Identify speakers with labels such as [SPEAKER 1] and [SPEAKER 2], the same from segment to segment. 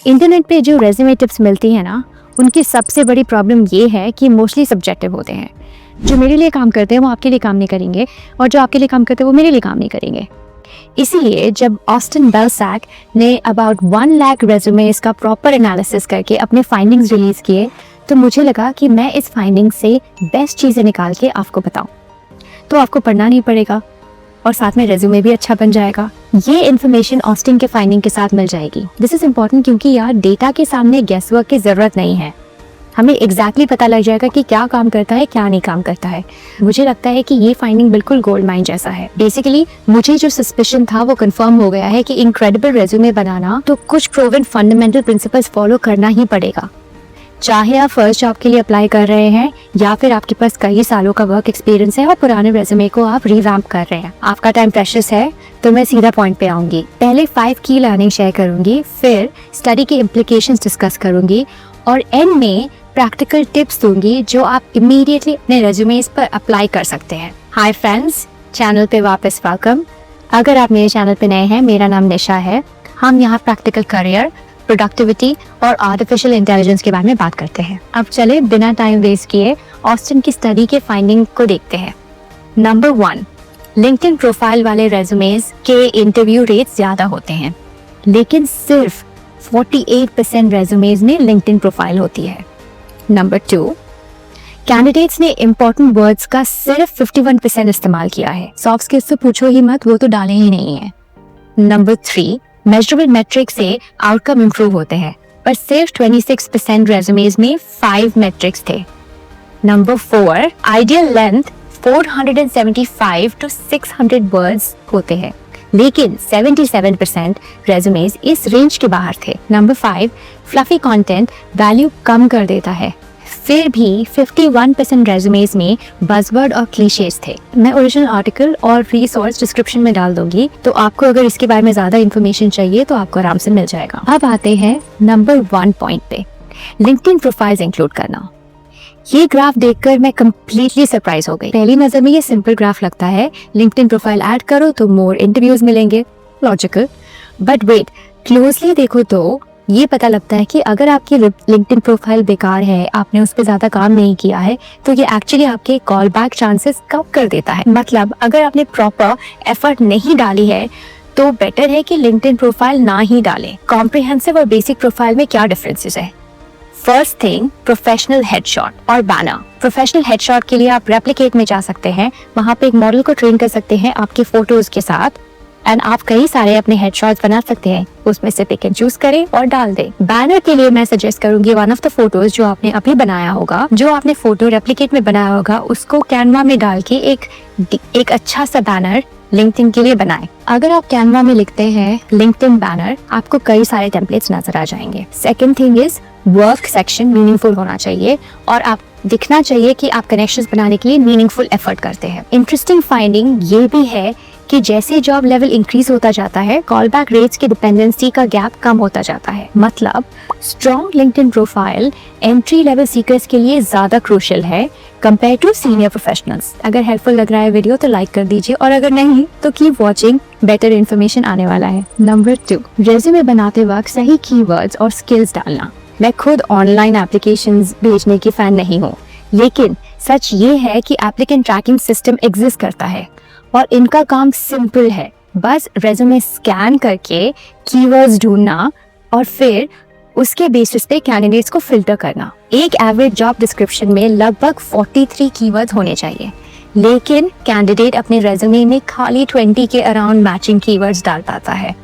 [SPEAKER 1] Internet पे जो resume tips मिलती हैं ना, उनकी सबसे बड़ी प्रॉब्लम ये है कि मोस्टली सब्जेक्टिव होते हैं। जो मेरे लिए काम करते हैं वो आपके लिए काम नहीं करेंगे, और जो आपके लिए काम करते हैं वो मेरे लिए काम नहीं करेंगे। इसीलिए जब ऑस्टिन बेलसैक ने अबाउट 1 लाख रेज्यूमेस का प्रॉपर एनालिसिस करके अपने फाइंडिंग्स रिलीज किए, तो मुझे लगा कि मैं इस फाइंडिंग से बेस्ट चीज़ें निकाल के आपको बताऊं। तो आपको पढ़ना नहीं पड़ेगा और साथ में रेज्यूमे भी अच्छा बन जाएगा। ये इन्फॉर्मेशन ऑस्टिन के फाइंडिंग के साथ मिल जाएगी। दिस इज इम्पोर्टेंट क्योंकि यार डेटा के सामने गेस वर्क की जरूरत नहीं है। हमें एग्जैक्टली पता लग जाएगा कि क्या काम करता है, क्या नहीं काम करता है। मुझे लगता है कि ये फाइंडिंग बिल्कुल गोल्ड माइन जैसा है। बेसिकली मुझे जो सस्पिशन था वो कंफर्म हो गया है कि इनक्रेडिबल रेज्यूमे बनाना तो कुछ प्रूवन फंडामेंटल प्रिंसिपल्स फॉलो करना ही पड़ेगा। चाहे आप फर्स्ट जॉब के लिए अप्लाई कर रहे हैं या फिर आपके पास कई सालों का वर्क एक्सपीरियंस है और पुराने रेज्यूमे को आप रिवैम्प कर रहे हैं। आपका टाइम प्रेशियस है तो मैं सीधा पॉइंट पे आऊंगी। पहले 5 की लर्निंग शेयर करूंगी, फिर स्टडी के इम्प्लीकेशंस डिस्कस करूंगी और एंड में प्रैक्टिकल टिप्स दूंगी जो आप इमीडिएटली अपने रेज्यूमेस पर अप्लाई कर सकते हैं। हाय फ्रेंड्स, चैनल पे वापस वेलकम। अगर आप मेरे चैनल पे नए हैं, मेरा नाम निशा है। हम यहाँ प्रैक्टिकल करियर, प्रोडक्टिविटी और आर्टिफिशियल इंटेलिजेंस के बारे में बात करते हैं। अब चले बिना टाइम वेस्ट किए ऑस्टिन की स्टडी के फाइंडिंग को देखते हैं। नंबर 1, लिंक्डइन प्रोफाइल वाले रेज्यूमेस के इंटरव्यू रेट ज्यादा होते हैं, लेकिन सिर्फ 48% रेज्यूमेस में लिंक्डइन प्रोफाइल होती है। नंबर 2, कैंडिडेट्स ने इंपॉर्टेंट वर्ड्स का सिर्फ 51% इस्तेमाल किया है। सॉफ्ट स्किल्स तो पूछो ही मत, वो तो डाले ही नहीं है। नंबर 3, मेजरेबल मेट्रिक्स से आउटकम इंप्रूव होते हैं, पर सिर्फ 26% रेज्यूमेस में 5 मेट्रिक्स थे। Number 4, ideal length 475 to 600 words होते हैं, लेकिन 77% रेज्यूमेस इस रेंज के बाहर थे। नंबर 5, फ्लफी कंटेंट वैल्यू कम कर देता है, फिर भी 51% रेज्यूमेस में बज़वर्ड और क्लीशेज थे। मैं ओरिजिनल आर्टिकल और रिसोर्स डिस्क्रिप्शन में डाल दूंगी, तो आपको अगर इसके बारे में ज्यादा इन्फॉर्मेशन चाहिए तो आपको आराम से मिल जाएगा। अब आते हैं नंबर 1 पॉइंट पे, लिंक्डइन प्रोफाइल्स इंक्लूड करना। ये ग्राफ देखकर मैं कंप्लीटली सरप्राइज हो गई। पहली नजर में ये सिंपल ग्राफ लगता है, लिंक्डइन प्रोफाइल ऐड करो तो मोर इंटरव्यूज मिलेंगे, लॉजिकल। बट वेट, क्लोजली देखो तो ये पता लगता है कि अगर आपकी लिंक्डइन प्रोफाइल बेकार है, आपने उस पर ज्यादा काम नहीं किया है, तो ये एक्चुअली आपके कॉल बैक चांसेस कम कर देता है। मतलब अगर आपने प्रॉपर एफर्ट नहीं डाली है तो बेटर है कि लिंक्डइन प्रोफाइल ना ही डालें। कॉम्प्रिहेंसिव और बेसिक प्रोफाइल में क्या डिफरेंसेस है? फर्स्ट थिंग, प्रोफेशनल हेडशॉट और बैनर। प्रोफेशनल हेडशॉट के लिए आप रेप्लिकेट में जा सकते हैं, वहाँ पे एक मॉडल को ट्रेन कर सकते हैं आपके फोटोज के साथ, एंड आप कई सारे अपने हेडशॉट्स बना सकते हैं। उसमें से पिक एंड चूज करें और डाल दें। बैनर के लिए मैं सजेस्ट करूंगी वन ऑफ द फोटोज जो आपने अभी बनाया होगा, जो आपने फोटो रेप्लिकेट में बनाया होगा, उसको कैनवा में डाल के एक अच्छा सा बैनर लिंक्डइन के लिए बनाएं। अगर आप कैनवा में लिखते हैं लिंक्डइन बैनर, आपको कई सारे टेम्पलेट्स नजर आ जाएंगे। Second thing is work section meaningful होना चाहिए और आप दिखना चाहिए कि आप कनेक्शंस बनाने के लिए मीनिंगफुल एफर्ट करते हैं। इंटरेस्टिंग फाइंडिंग ये भी है कि जैसे जॉब लेवल इंक्रीज होता जाता है, कॉल बैक रेट्स की डिपेंडेंसी का गैप कम होता जाता है। मतलब strong LinkedIn profile entry level seekers के लिए ज्यादा क्रूशियल है कंपेयर टू सीनियर प्रोफेशनल्स। अगर हेल्पफुल लग रहा है वीडियो तो लाइक कर दीजिए, और अगर नहीं तो कीप वॉचिंग, बेटर इन्फॉर्मेशन आने वाला है। नंबर 2, रेज्यूमे बनाते वक्त सही कीवर्ड्स और स्किल्स डालना। मैं खुद ऑनलाइन एप्लीकेशंस भेजने की फैन नहीं हूँ, लेकिन सच ये है कि एप्लीकेंट ट्रैकिंग सिस्टम एग्जिस्ट करता है और इनका काम सिंपल है, बस रेज्यूमे स्कैन करके कीवर्ड्स ढूंढना और फिर उसके बेसिस पे कैंडिडेट्स को फिल्टर करना। एक एवरेज जॉब डिस्क्रिप्शन में लगभग 43 कीवर्ड्स होने चाहिए, लेकिन कैंडिडेट अपने रेज्यूमे में खाली 20 के अराउंड मैचिंग कीवर्ड्स डाल पाता है।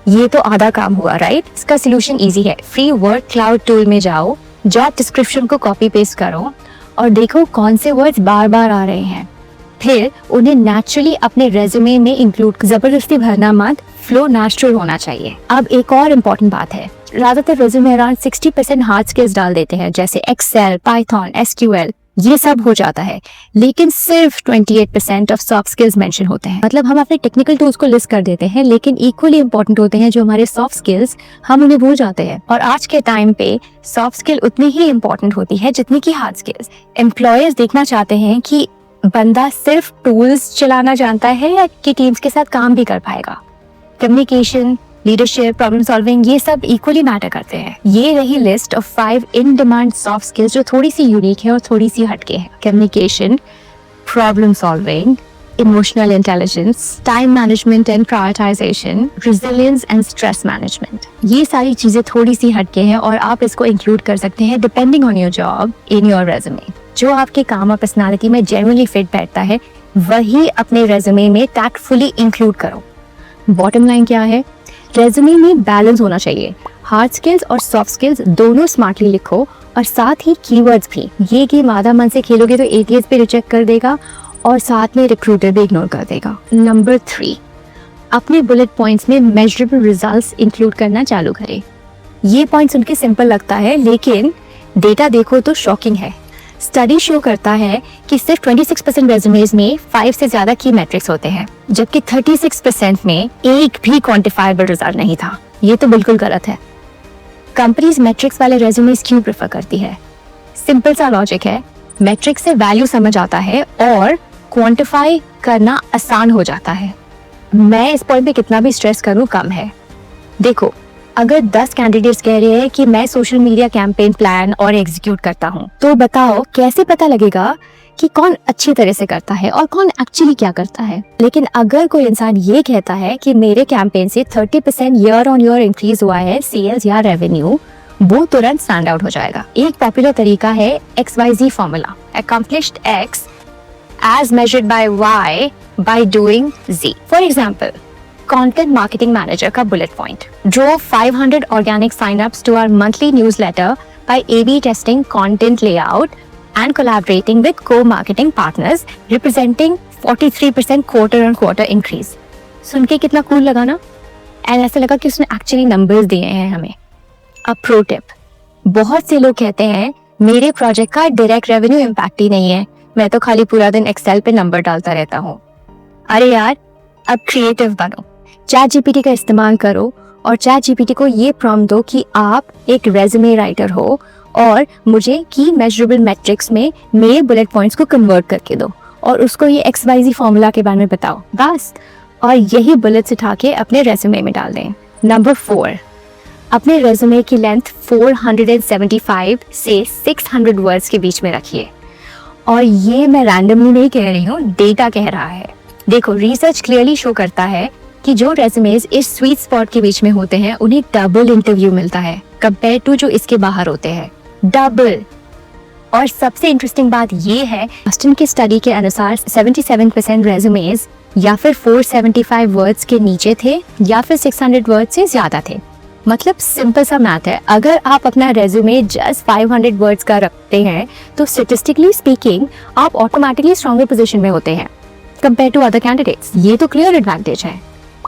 [SPEAKER 1] ये तो आधा काम हुआ, राइट? इसका सोल्यूशन इजी है। फ्री वर्ड क्लाउड टूल में जाओ, जॉब डिस्क्रिप्शन को कॉपी पेस्ट करो और देखो कौन से वर्ड्स बार बार आ रहे हैं, फिर उन्हें नेचुरली अपने रेज्यूमे में इंक्लूड। जबरदस्ती भरना मत, फ्लो नेचुरल होना चाहिए। अब एक और इम्पोर्टेंट बात है, ज्यादातर रेज्यूमे अराउंड 60% हार्ड स्किल्स डाल देते हैं, जैसे एक्सेल, पाइथन, एसक्यूएल, ये सब हो जाता है, लेकिन सिर्फ 28% ऑफ सॉफ्ट स्किल्स मेंशन होते हैं। मतलब हम अपने टेक्निकल टूल्स को लिस्ट कर देते हैं, लेकिन इक्वली इंपॉर्टेंट होते हैं जो हमारे सॉफ्ट स्किल्स, हम उन्हें भूल जाते हैं। और आज के टाइम पे सॉफ्ट स्किल उतनी ही इंपॉर्टेंट होती है जितनी की हार्ड स्किल्स। एम्प्लॉयर्स देखना चाहते हैं कि बंदा सिर्फ टूल्स चलाना जानता है या कि टीम्स के साथ काम भी कर पाएगा। कम्युनिकेशन, लीडरशिप, प्रॉब्लम सॉल्विंग, ये सब इक्वली मैटर करते हैं। ये रही list of 5 in demand soft skills जो थोड़ी सी यूनिक है और थोड़ी सी हटके है। Communication, problem solving, emotional intelligence, time management and prioritisation, resilience and stress management. ये सारी चीजें थोड़ी सी हटके हैं और आप इसको इंक्लूड कर सकते हैं depending on your job in your resume. जो आपके काम और पर्सनालिटी में जनरली फिट बैठता है वही अपने रेज्यूमे में टैक्टफुली इंक्लूड करो। बॉटम लाइन क्या है? रेज्यूमे में बैलेंस होना चाहिए। हार्ड स्किल्स और सॉफ्ट स्किल्स दोनों स्मार्टली लिखो और साथ ही कीवर्ड्स भी। ये गेम आधा मन से खेलोगे तो एटीएस भी रिजेक्ट कर देगा और साथ में रिक्रूटर भी इग्नोर कर देगा। नंबर 3, अपने बुलेट पॉइंट्स में मेजरेबल रिजल्ट्स इंक्लूड करना चालू करें। ये पॉइंट सुन के सिंपल लगता है लेकिन डेटा देखो तो शॉकिंग है। स्टडी शो करता है कि सिर्फ 26% रेज्यूमेज में 5 से ज्यादा की मैट्रिक्स होते हैं, जबकि 36% में एक भी क्वांटिफाइबल रिजल्ट नहीं था। ये तो बिल्कुल गलत है। कंपनीज मैट्रिक्स वाले रेज्यूमेज क्यों प्रेफर करती है? सिंपल सा लॉजिक है, मैट्रिक्स से वैल्यू समझ आता है और क्वांटिफाई करना आसान हो जाता है। मैं इस पॉइंट पे कितना भी स्ट्रेस करूं कम है। देखो, अगर 10 कैंडिडेट्स कह रहे हैं कि मैं सोशल मीडिया कैंपेन प्लान और एग्जीक्यूट करता हूं, तो बताओ कैसे पता लगेगा कि कौन अच्छी तरह से करता है और कौन एक्चुअली क्या करता है। लेकिन अगर कोई इंसान ये कहता है कि मेरे कैंपेन से 30% ईयर ऑन ईयर इंक्रीज हुआ है सेल्स या रेवेन्यू, वो तुरंत स्टैंड आउट हो जाएगा। एक पॉपुलर तरीका है XYZ formula, accomplished X as measured by Y by doing Z। For example, content marketing manager का bullet point, drove 500 organic sign-ups to our monthly newsletter by A/B testing content layout and collaborating with co-marketing partners, representing 43% quarter-on-quarter increase। सुन के कितना cool लगा ना? And ऐसा लगा कि उसने actually numbers दिए हैं हमें। अब प्रो टिप, बहुत से लोग कहते हैं मेरे प्रोजेक्ट का डायरेक्ट रेवेन्यू इम्पैक्ट ही नहीं है, मैं तो खाली पूरा दिन एक्सेल पे नंबर डालता रहता हूँ। अरे यार, अब क्रिएटिव बनो, ChatGPT का इस्तेमाल करो और ChatGPT को ये प्रॉम्प्ट दो कि आप एक रेज्यूमे राइटर हो और मुझे की मेजरेबल मैट्रिक्स में मेरे बुलेट पॉइंट्स को कन्वर्ट करके दो और उसको ये XYZ फॉर्मूला के बारे में बताओ बस, और यही बुलेट्स उठा के अपने रेज्यूमे में डाल दें। नंबर 4, अपने रेज्यूमे की लेंथ 475 से 600 वर्ड्स के बीच में रखिए। और ये मैं रैंडमली नहीं कह रही हूँ, डेटा कह रहा है। देखो, रिसर्च क्लियरली शो करता है कि जो रेज्यूमेज इस स्वीट स्पॉट के बीच में होते हैं उन्हें डबल इंटरव्यू मिलता है कंपेयर टू जो इसके बाहर होते हैं, डबल। और सबसे इंटरेस्टिंग बात ये है, बॉस्टन की स्टडी के अनुसार 77% रेज्यूमेज या फिर 475 वर्ड्स के नीचे थे या फिर 600 वर्ड्स से ज्यादा थे। मतलब सिंपल सा मैथ है, अगर आप अपना रेज्यूमे जस्ट 500 वर्ड्स का रखते हैं तो स्टैटिस्टिकली स्पीकिंग आप ऑटोमेटिकली स्ट्रॉन्गर पोजीशन में होते हैं कंपेयर टू अदर कैंडिडेट्स। ये तो क्लियर एडवांटेज है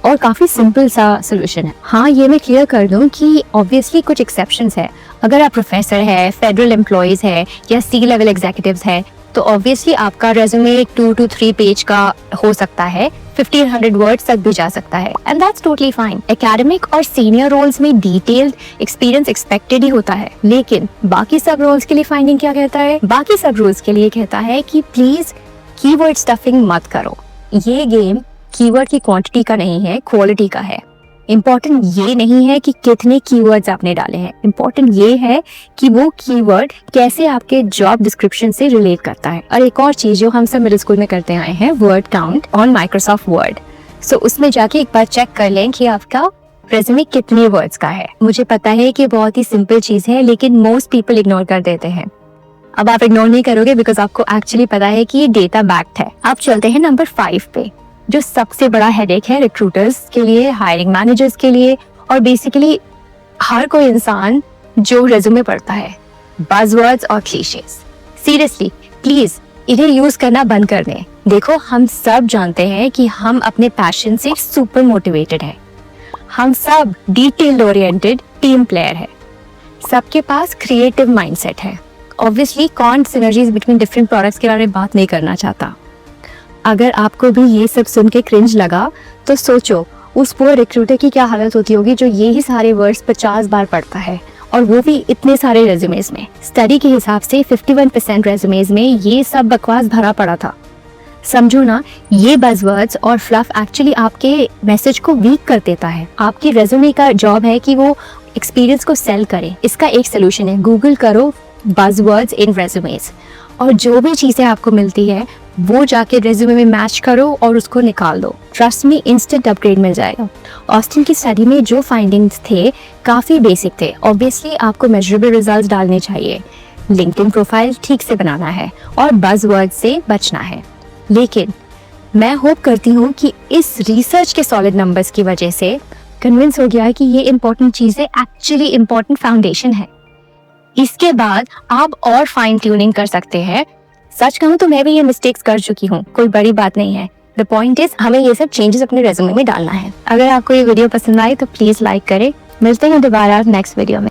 [SPEAKER 1] और काफी सिंपल सा सोल्यूशन है। हाँ, ये मैं क्लियर कर दूं कि ऑब्वियसली कुछ एक्सेप्शंस है। अगर आप प्रोफेसर है, फेडरल एम्प्लॉयज है या C-लेवल एग्जीक्यूटिव्स है तो ऑब्वियसली आपका रेज्यूमे 2 to 3 पेज का हो सकता है, 1500 वर्ड्स तक भी जा सकता है, and that's totally fine. Academic और सीनियर रोल्स में डिटेल्ड एक्सपीरियंस एक्सपेक्टेड ही होता है, लेकिन बाकी सब रोल्स के लिए फाइंडिंग क्या कहता है? बाकी सब रोल्स के लिए कहता है कि प्लीज कीवर्ड स्टफिंग मत करो। ये गेम कीवर्ड की क्वांटिटी का नहीं है, क्वालिटी का है। इम्पोर्टेंट ये नहीं है कि कितने कीवर्ड्स आपने डाले हैं, इम्पोर्टेंट ये है कि वो कीवर्ड कैसे आपके जॉब डिस्क्रिप्शन से रिलेट करता है। और एक और चीज जो हम सब मिडिल स्कूल में करते आए हैं, word count on Microsoft Word. So उसमें जाके एक बार चेक कर लें कि आपका रेज्यूमे कितने वर्ड्स का है। मुझे पता है कि बहुत ही सिंपल चीज है लेकिन मोस्ट पीपल इग्नोर कर देते हैं। अब आप इग्नोर नहीं करोगे बिकॉज आपको एक्चुअली पता है कि ये डेटा बैक्ड है। आप चलते हैं नंबर 5 पे, जो सबसे बड़ा हेडेक है रिक्रूटर्स के लिए, हायरिंग मैनेजर्स के लिए और बेसिकली हर कोई इंसान जो रेज्यूमे पढ़ता है, बज़वर्ड्स और क्लीशेस। सीरियसली प्लीज इन्हें यूज करना बंद कर दें। देखो, हम सब जानते हैं कि हम अपने पैशन से सुपर मोटिवेटेड हैं, हम सब डिटेल ओरिएंटेड टीम प्लेयर है, सबके पास क्रिएटिव माइंडसेट है। ऑब्वियसली कौन सिनर्जीज बिटवीन डिफरेंट प्रोडक्ट्स के बारे में बात नहीं करना चाहता। अगर आपको भी ये सब सुन के क्रिंज लगा तो सोचो उस पूरे रिक्रूटर की क्या हालत होती होगी जो ये ही सारे वर्ड्स 50 बार पढ़ता है, और वो भी इतने सारे रेज्यूमेज में। स्टडी के हिसाब से 51% रेज्यूमेज में ये सब बकवास भरा पड़ा था। समझो ना, ये बज़वर्ड्स और फ्लफ एक्चुअली आपके मैसेज को वीक कर देता है। आपकी रेज्यूमे का जॉब है कि वो एक्सपीरियंस को सेल करे। इसका एक सोल्यूशन है, गूगल करो बज़वर्ड्स इन रेज्यूमेज, और जो भी चीज़ें आपको मिलती है वो जाके रेज्यूमे में मैच करो और उसको निकाल दो। ट्रस्ट में इंस्टेंट अपग्रेड मिल जाएगा। ऑस्टिन की स्टडी में जो फाइंडिंग्स थे काफ़ी बेसिक थे। ऑब्वियसली आपको मेजरेबल रिजल्ट्स डालने चाहिए, लिंक्डइन प्रोफाइल ठीक से बनाना है और बज़वर्ड से बचना है। लेकिन मैं होप करती हूँ कि इस रिसर्च के सॉलिड नंबर्स की वजह से कन्विंस हो गया है कि ये इंपॉर्टेंट चीज़ें एक्चुअली इंपॉर्टेंट फाउंडेशन है। इसके बाद आप और फाइन ट्यूनिंग कर सकते हैं। सच कहूँ तो मैं भी ये मिस्टेक्स कर चुकी हूँ, कोई बड़ी बात नहीं है। द पॉइंट इज हमें ये सब चेंजेस अपने रेज्यूमे में डालना है। अगर आपको ये वीडियो पसंद आए तो प्लीज लाइक करें। मिलते हैं दोबारा नेक्स्ट वीडियो में।